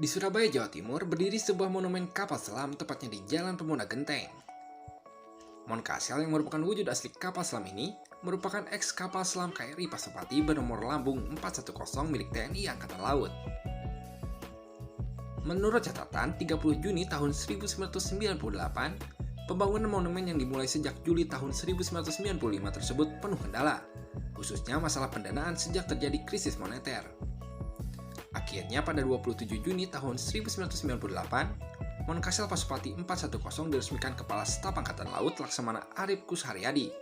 Di Surabaya, Jawa Timur, berdiri sebuah monumen kapal selam tepatnya di Jalan Pemuda Genteng. Monkasel yang merupakan wujud asli kapal selam ini merupakan eks kapal selam KRI Pasopati bernomor lambung 410 milik TNI Angkatan Laut. Menurut catatan 30 Juni tahun 1998, pembangunan monumen yang dimulai sejak Juli tahun 1995 tersebut penuh kendala, khususnya masalah pendanaan sejak terjadi krisis moneter. Akhirnya pada 27 Juni tahun 1998, Monkasel Pasopati 410 diresmikan Kepala Staf Angkatan Laut Laksamana Arif Kusharyadi.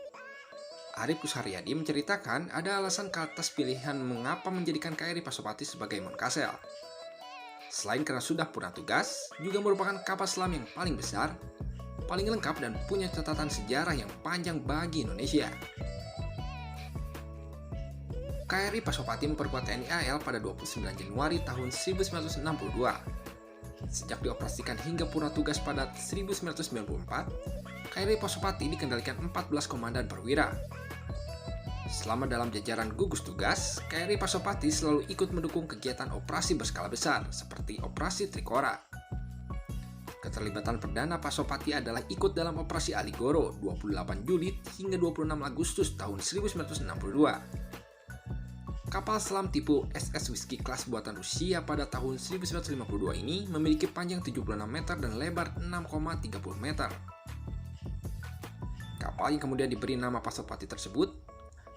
Arif Kusharyadi menceritakan ada alasan ke atas pilihan mengapa menjadikan KRI Pasopati sebagai Monkasel. Selain karena sudah purna tugas, juga merupakan kapal selam yang paling besar, paling lengkap dan punya catatan sejarah yang panjang bagi Indonesia. KRI Pasopati memperkuat TNI AL pada 29 Januari tahun 1962. Sejak dioperasikan hingga purna tugas pada 1994, KRI Pasopati dikendalikan 14 komandan perwira. Selama dalam jajaran gugus tugas, KRI Pasopati selalu ikut mendukung kegiatan operasi berskala besar seperti Operasi Trikora. Keterlibatan perdana Pasopati adalah ikut dalam Operasi Aligoro 28 Juli hingga 26 Agustus tahun 1962. Kapal selam tipe SS Whiskey kelas buatan Rusia pada tahun 1952 ini memiliki panjang 76 meter dan lebar 6,30 meter. Kapal yang kemudian diberi nama Pasopati tersebut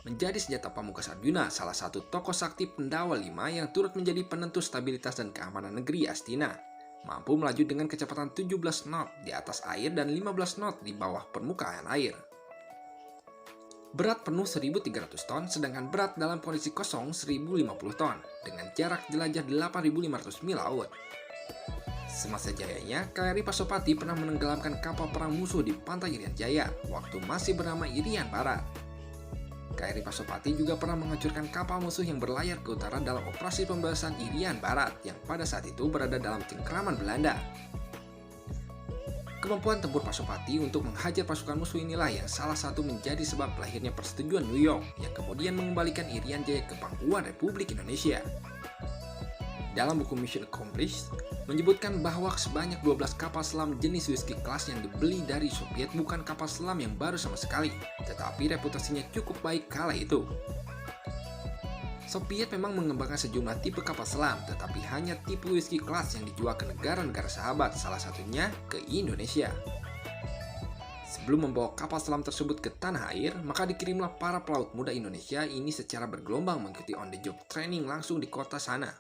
menjadi senjata pamungkas Arjuna, salah satu tokoh sakti Pendawa V yang turut menjadi penentu stabilitas dan keamanan negeri Astina. Mampu melaju dengan kecepatan 17 knot di atas air dan 15 knot di bawah permukaan air. Berat penuh 1.300 ton, sedangkan berat dalam kondisi kosong 1.050 ton, dengan jarak jelajah 8.500 mil laut. Semasa jayanya, KRI Pasopati pernah menenggelamkan kapal perang musuh di pantai Irian Jaya, waktu masih bernama Irian Barat. KRI Pasopati juga pernah menghancurkan kapal musuh yang berlayar ke utara dalam operasi pembebasan Irian Barat, yang pada saat itu berada dalam cengkraman Belanda. Kemampuan tempur Pasopati untuk menghajar pasukan musuh inilah yang salah satu menjadi sebab lahirnya Persetujuan New York yang kemudian mengembalikan Irian Jaya ke pangkuan Republik Indonesia. Dalam buku Mission Accomplished menyebutkan bahwa sebanyak 12 kapal selam jenis Whiskey Class yang dibeli dari Soviet bukan kapal selam yang baru sama sekali, tetapi reputasinya cukup baik kala itu. Soviet memang mengembangkan sejumlah tipe kapal selam, tetapi hanya tipe Whiskey Class yang dijual ke negara-negara sahabat, salah satunya ke Indonesia. Sebelum membawa kapal selam tersebut ke tanah air, maka dikirimlah para pelaut muda Indonesia ini secara bergelombang mengikuti on-the-job training langsung di kota sana.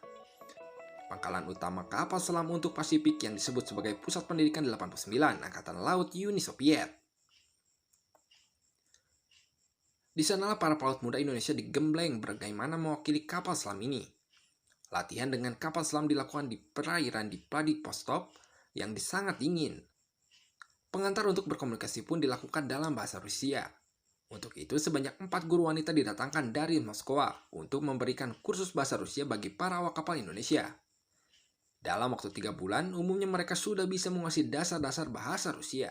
Pangkalan utama kapal selam untuk Pasifik yang disebut sebagai Pusat Pendidikan 89 Angkatan Laut Uni Soviet. Di sanalah para pelaut muda Indonesia digembleng bagaimana mewakili kapal selam ini. Latihan dengan kapal selam dilakukan di perairan di Vladivostok yang sangat dingin. Pengantar untuk berkomunikasi pun dilakukan dalam bahasa Rusia. Untuk itu sebanyak 4 guru wanita didatangkan dari Moskwa untuk memberikan kursus bahasa Rusia bagi para awak kapal Indonesia. Dalam waktu 3 bulan, umumnya mereka sudah bisa menguasai dasar-dasar bahasa Rusia.